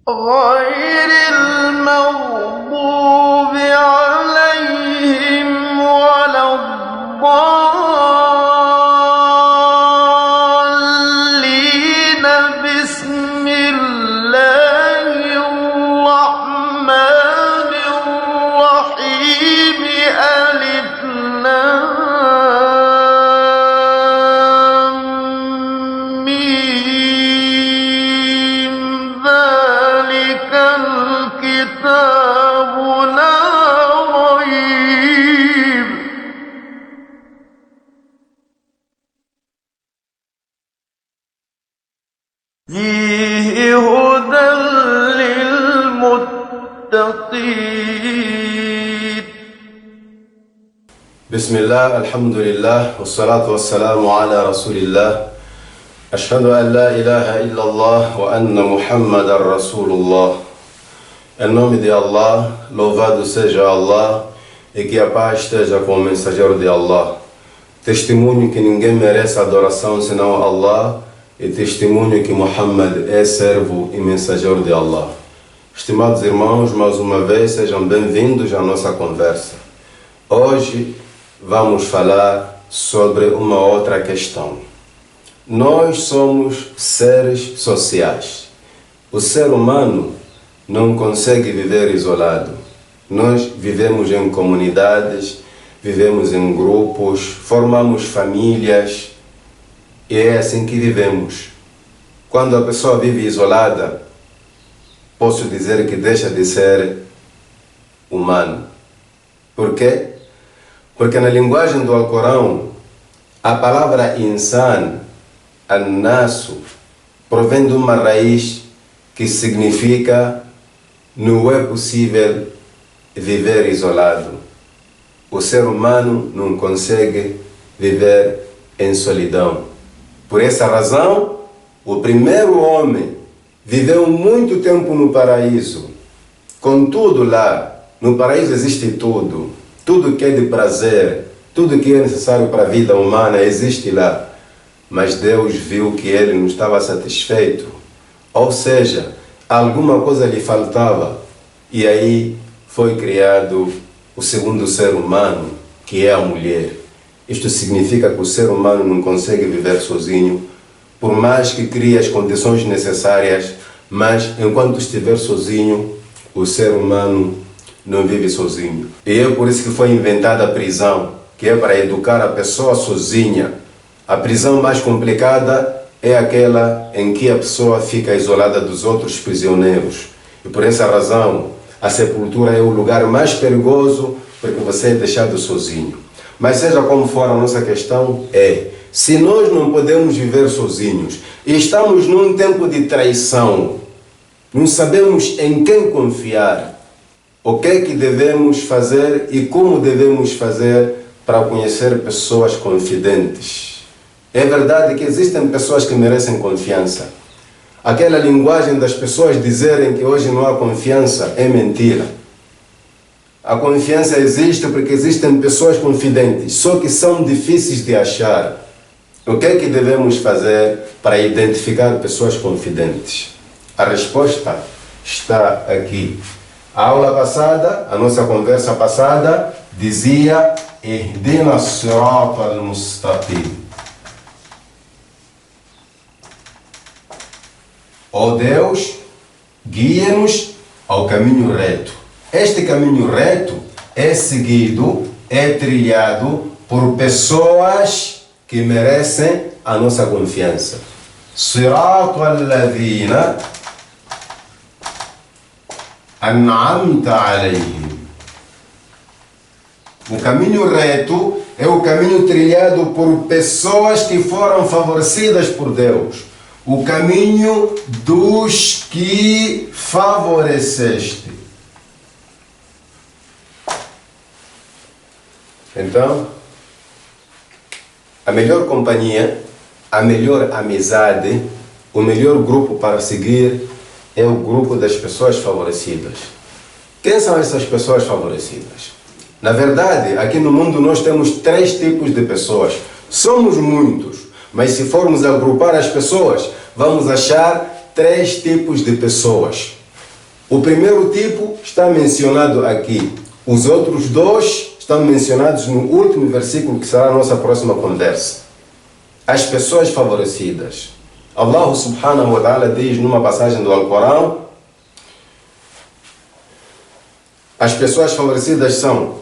غير المغضوب عليهم ولا الضالين بسم الله الرحمن الرحيم ألف لام ميم ذلك الكتاب لا ريب فيه هدى للمتقين. بسم الله الحمد لله والصلاة والسلام على رسول الله أشهد أن لا إله إلا الله وأن محمد رسول الله. Em nome de Allah, louvado seja Allah e que a paz esteja com o mensageiro de Allah. Testemunho que ninguém merece adoração senão Allah e testemunho que Muhammad é servo e mensageiro de Allah. Estimados irmãos, mais uma vez sejam bem-vindos à nossa conversa. Hoje vamos falar sobre uma outra questão. Nós somos seres sociais. O ser humano não consegue viver isolado. Nós vivemos em comunidades, vivemos em grupos, formamos famílias e é assim que vivemos. Quando a pessoa vive isolada, posso dizer que deixa de ser humano. Por quê? Porque na linguagem do Alcorão, a palavra insan, an-nasu, provém de uma raiz que significa não é possível viver isolado. O ser humano não consegue viver em solidão. Por essa razão, o primeiro homem viveu muito tempo no paraíso. Contudo, lá, no paraíso existe tudo. Tudo que é de prazer, tudo que é necessário para a vida humana existe lá. Mas Deus viu que ele não estava satisfeito. Ou seja, alguma coisa lhe faltava. E aí foi criado o segundo ser humano, que é a mulher. Isto significa que o ser humano não consegue viver sozinho, por mais que crie as condições necessárias, mas enquanto estiver sozinho, o ser humano não vive sozinho. E é por isso que foi inventada a prisão, que é para educar a pessoa sozinha. A prisão mais complicada é aquela em que a pessoa fica isolada dos outros prisioneiros. E por essa razão, a sepultura é o lugar mais perigoso, porque você é deixado sozinho. Mas seja como for, a nossa questão é, se nós não podemos viver sozinhos e estamos num tempo de traição, não sabemos em quem confiar, o que é que devemos fazer e como devemos fazer para conhecer pessoas confidentes? É verdade que existem pessoas que merecem confiança. Aquela linguagem das pessoas dizerem que hoje não há confiança é mentira. A confiança existe porque existem pessoas confidentes, só que são difíceis de achar. O que é que devemos fazer para identificar pessoas confidentes? A resposta está aqui. A aula passada, a nossa conversa passada, dizia Ihdina as-sirata al-mustaqim. Ó Deus, guia-nos ao caminho reto. Este caminho reto é seguido, é trilhado por pessoas que merecem a nossa confiança. Sirata alladhina an'amta alayhim. O caminho reto é o caminho trilhado por pessoas que foram favorecidas por Deus. O caminho dos que favoreceste. Então, a melhor companhia, a melhor amizade, o melhor grupo para seguir é o grupo das pessoas favorecidas. Quem são essas pessoas favorecidas? Na verdade, aqui no mundo nós temos 3 tipos de pessoas. Somos muitos, mas se formos agrupar as pessoas, vamos achar 3 tipos de pessoas. O primeiro tipo está mencionado aqui. Os outros dois estão mencionados no último versículo, que será a nossa próxima conversa. As pessoas favorecidas. Allah subhanahu wa ta'ala diz numa passagem do Alcorão: as pessoas favorecidas são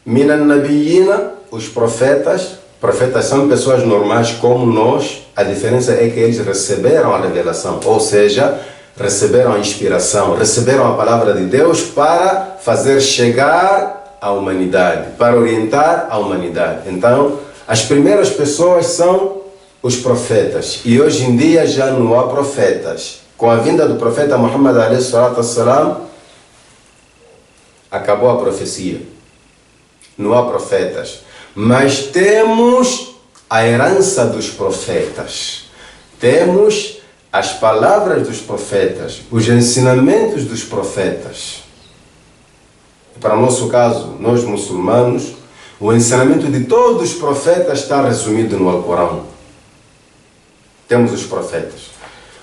Minan Nabiyina, os profetas. Profetas são pessoas normais como nós. A diferença é que eles receberam a revelação, ou seja, receberam a inspiração, receberam a palavra de Deus para fazer chegar à humanidade, para orientar a humanidade. Então, as primeiras pessoas são os profetas. E hoje em dia já não há profetas. Com a vinda do profeta Muhammad alayhi salatu wassalam, acabou a profecia. Não há profetas. Mas temos a herança dos profetas. Temos as palavras dos profetas, os ensinamentos dos profetas. Para o nosso caso, nós muçulmanos, o ensinamento de todos os profetas está resumido no Alcorão. Temos os profetas.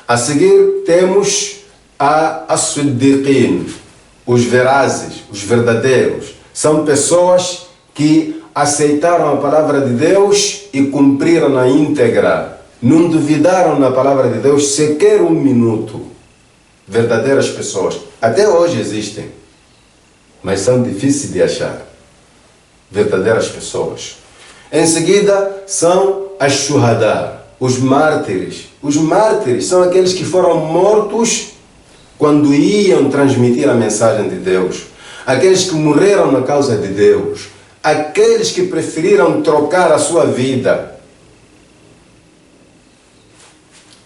A seguir temos as-Siddiqin, os verazes, os verdadeiros. São pessoas que aceitaram a palavra de Deus e cumpriram na íntegra. Não duvidaram na palavra de Deus sequer um minuto. Verdadeiras pessoas. Até hoje existem, mas são difíceis de achar. Verdadeiras pessoas. Em seguida são as shuhada, os mártires. Os mártires são aqueles que foram mortos quando iam transmitir a mensagem de Deus. Aqueles que morreram na causa de Deus. Aqueles que preferiram trocar a sua vida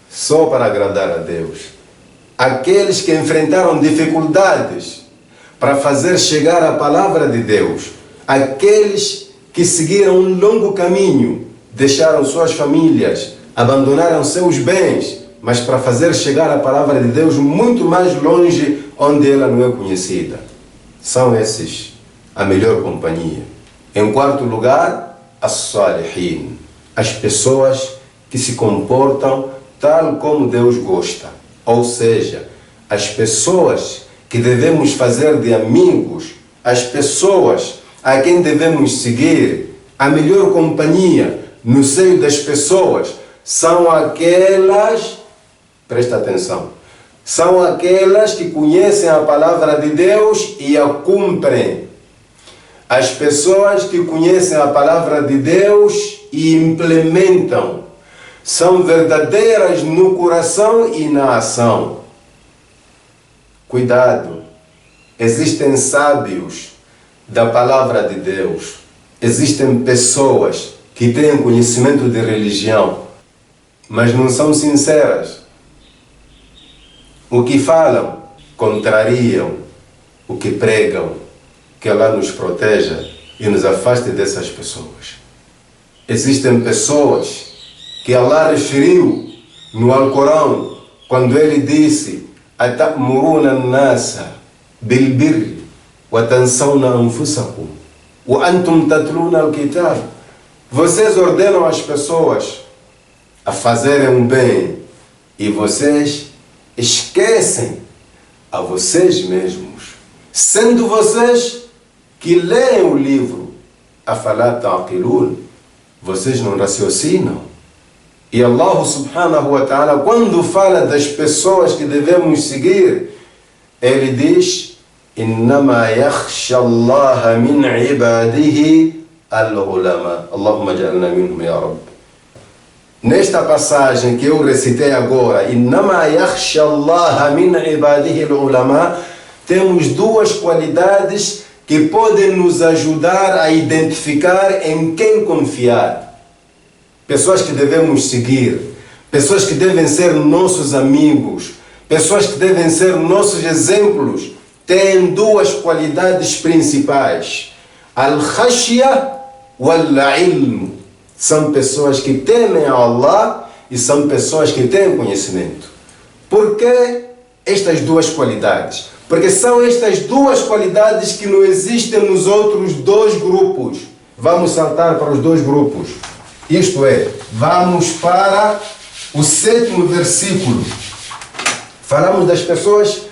só para agradar a Deus. Aqueles que enfrentaram dificuldades para fazer chegar a palavra de Deus. Aqueles que seguiram um longo caminho, deixaram suas famílias, abandonaram seus bens, mas para fazer chegar a palavra de Deus muito mais longe, onde ela não é conhecida. São esses a melhor companhia. Em quarto lugar, as-Salihin, as pessoas que se comportam tal como Deus gosta. Ou seja, as pessoas que devemos fazer de amigos, as pessoas a quem devemos seguir, a melhor companhia no seio das pessoas, são aquelas, presta atenção, são aquelas que conhecem a palavra de Deus e a cumprem. As pessoas que conhecem a palavra de Deus e implementam. São verdadeiras no coração e na ação. Cuidado, existem sábios da palavra de Deus. Existem pessoas que têm conhecimento de religião, mas não são sinceras. O que falam, contrariam o que pregam. Que Allah nos proteja e nos afaste dessas pessoas. Existem pessoas que Allah referiu no Alcorão, quando ele disse: "Atamuruna an-nasa bil birri wa tansawna anfusakum wa antum tatluna al-kitab." Vocês ordenam as pessoas a fazerem um bem e vocês esquecem a vocês mesmos, sendo vocês que leem o livro. Afala ta'qilun, vocês não raciocinam. E Allah subhanahu wa ta'ala, quando fala das pessoas que devemos seguir, ele diz: "Innama yakhsha Allah min ibadihi al-ulama." Allahumma ja'alna minhum ya Rabb. Nesta passagem que eu recitei agora, "Innama yakhsha Allah min ibadihi al-ulama", temos duas qualidades que podem nos ajudar a identificar em quem confiar. Pessoas que devemos seguir, pessoas que devem ser nossos amigos, pessoas que devem ser nossos exemplos, têm duas qualidades principais: al-khashya wal-ilm. São pessoas que temem a Allah e são pessoas que têm conhecimento. Por que estas duas qualidades? Porque são estas duas qualidades que não existem nos outros dois grupos. Vamos saltar para os dois grupos. Isto é, vamos para o 7º versículo. Falamos das pessoas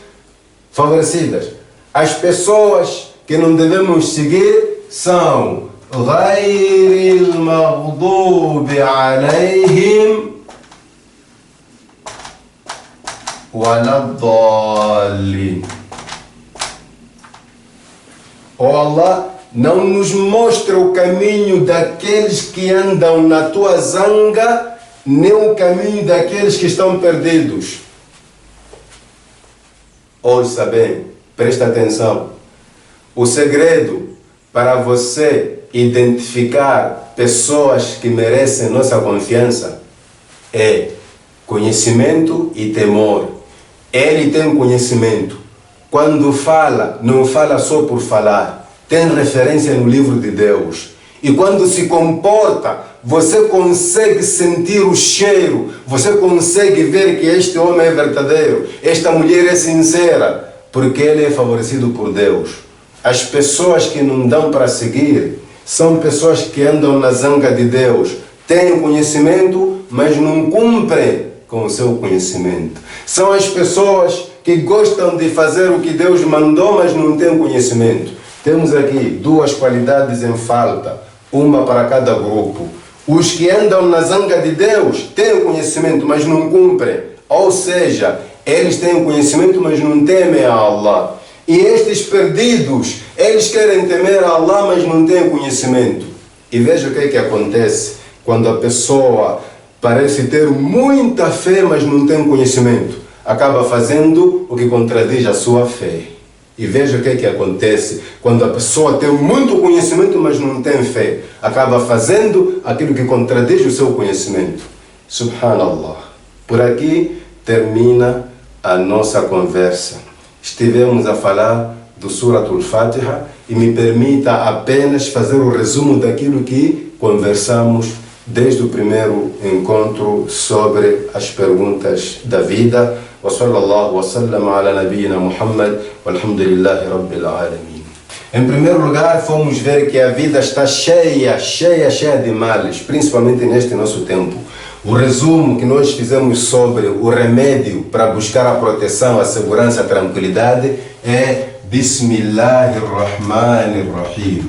favorecidas. As pessoas que não devemos seguir são غير المغضوب عليهم ولا الضالين. Oh Allah, não nos mostra o caminho daqueles que andam na tua zanga, nem o caminho daqueles que estão perdidos. Ouça bem, presta atenção. O segredo para você identificar pessoas que merecem nossa confiança é conhecimento e temor. Ele tem conhecimento. Quando fala, não fala só por falar. Tem referência no livro de Deus. E quando se comporta, você consegue sentir o cheiro. Você consegue ver que este homem é verdadeiro. Esta mulher é sincera. Porque ele é favorecido por Deus. As pessoas que não dão para seguir são pessoas que andam na zanga de Deus. Têm conhecimento, mas não cumprem com o seu conhecimento. São as pessoas que gostam de fazer o que Deus mandou, mas não têm conhecimento. Temos aqui duas qualidades em falta, uma para cada grupo. Os que andam na zanga de Deus têm conhecimento, mas não cumprem. Ou seja, eles têm conhecimento, mas não temem a Allah. E estes perdidos, eles querem temer a Allah, mas não têm conhecimento. E veja o que é que acontece quando a pessoa parece ter muita fé, mas não tem conhecimento. Acaba fazendo o que contradiz a sua fé. E veja o que é que acontece quando a pessoa tem muito conhecimento, mas não tem fé. Acaba fazendo aquilo que contradiz o seu conhecimento. Subhanallah. Por aqui termina a nossa conversa. Estivemos a falar do Suratul Fatiha e me permita apenas fazer o resumo daquilo que conversamos desde o primeiro encontro sobre as perguntas da vida. Wa sallallahu wa sallam ala nabiyyina Muhammad walhamdulillahi rabbil alamin. Em primeiro lugar, fomos ver que a vida está cheia de males, principalmente neste nosso tempo. O resumo que nós fizemos sobre o remédio para buscar a proteção, a segurança, a tranquilidade é Bismillahirrahmanirrahim.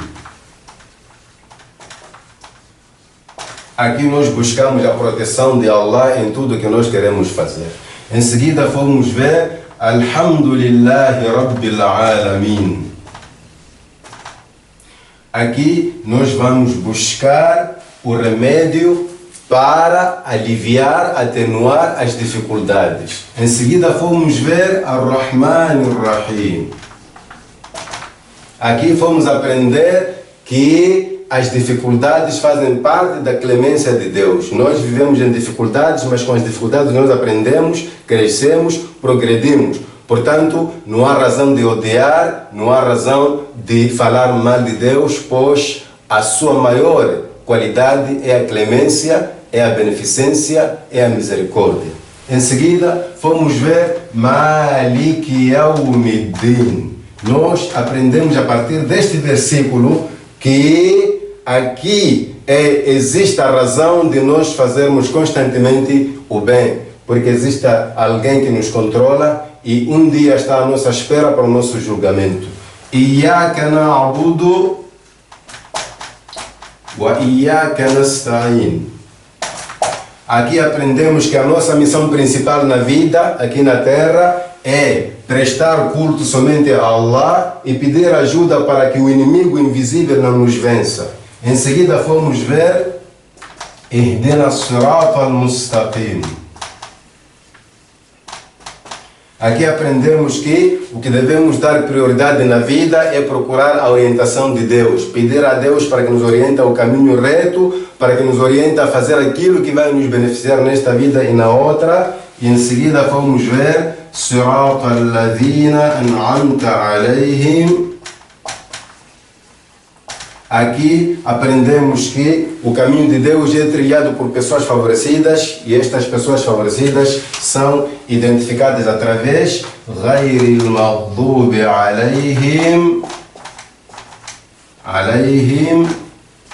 Aqui nós buscamos a proteção de Allah em tudo que nós queremos fazer. Em seguida fomos ver Alhamdulillahi Rabbil Alamin. Aqui nós vamos buscar o remédio para aliviar, atenuar as dificuldades. Em seguida fomos ver Ar-Rahman Ar-Rahim. Aqui fomos aprender que as dificuldades fazem parte da clemência de Deus. Nós vivemos em dificuldades, mas com as dificuldades nós aprendemos, crescemos, progredimos. Portanto, não há razão de odiar, não há razão de falar mal de Deus, pois a sua maior qualidade é a clemência, é a beneficência, é a misericórdia. Em seguida, fomos ver Maliki Yawmiddin. Nós aprendemos a partir deste versículo que aqui existe a razão de nós fazermos constantemente o bem, porque existe alguém que nos controla e um dia está à nossa espera para o nosso julgamento. Iyyaka na'budu wa iyyaka nasta'in. Aqui aprendemos que a nossa missão principal na vida, aqui na terra, é prestar culto somente a Allah e pedir ajuda para que o inimigo invisível não nos vença. Em seguida fomos ver Ihdina as-sirata al-mustaqim. Aqui aprendemos que o que devemos dar prioridade na vida é procurar a orientação de Deus, pedir a Deus para que nos oriente ao caminho reto, para que nos oriente a fazer aquilo que vai nos beneficiar nesta vida e na outra. E em seguida fomos ver Sirata alladhina an'amta alayhim. Aqui aprendemos que o caminho de Deus é trilhado por pessoas favorecidas e estas pessoas favorecidas são identificadas através Ghayril maghdubi alayhim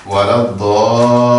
waladdallin.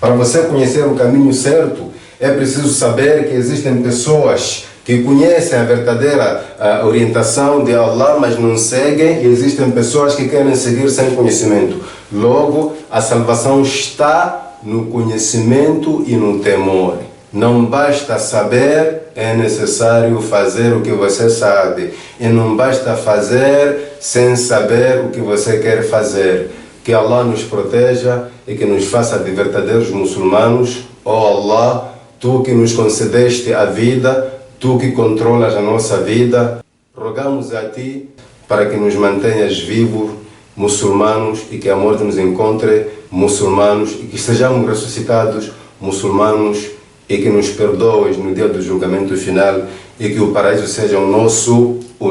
Para você conhecer o caminho certo, é preciso saber que existem pessoas que conhecem a verdadeira orientação de Allah, mas não seguem, e existem pessoas que querem seguir sem conhecimento. Logo, a salvação está no conhecimento e no temor. Não basta saber, é necessário fazer o que você sabe. E não basta fazer sem saber o que você quer fazer. Que Allah nos proteja e que nos faça de verdadeiros muçulmanos. Oh Allah, Tu que nos concedeste a vida, Tu que controlas a nossa vida, rogamos a Ti para que nos mantenhas vivos, muçulmanos, e que a morte nos encontre muçulmanos, e que sejamos ressuscitados muçulmanos, e que nos perdoes no dia do julgamento final, e que o paraíso seja o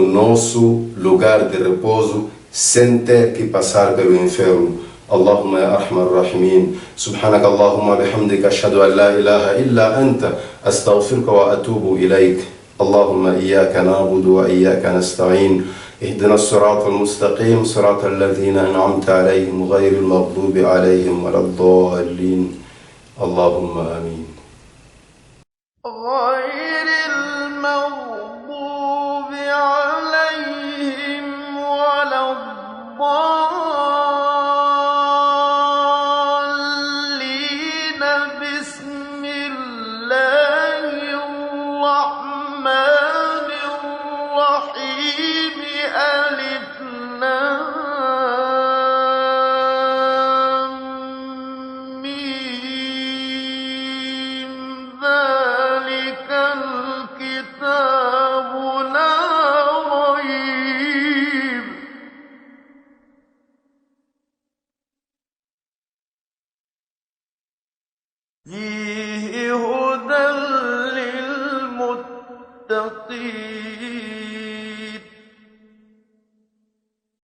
nosso lugar de repouso, sem ter que passar pelo inferno. اللهم يا أرحم الراحمين سبحانك اللهم بحمدك أشهد أن لا إله إلا أنت أستغفرك وأتوب إليك اللهم إياك نعبد وإياك نستعين اهدنا الصراط المستقيم صراط الذين أنعمت عليهم غير المغضوب عليهم ولا الضالين اللهم آمين غير المغضوب عليهم ولا الضالين بسم الله الرحمن الرحيم ألف لام ميم ذلك الكتاب لا ريب فيه هدى للمتقين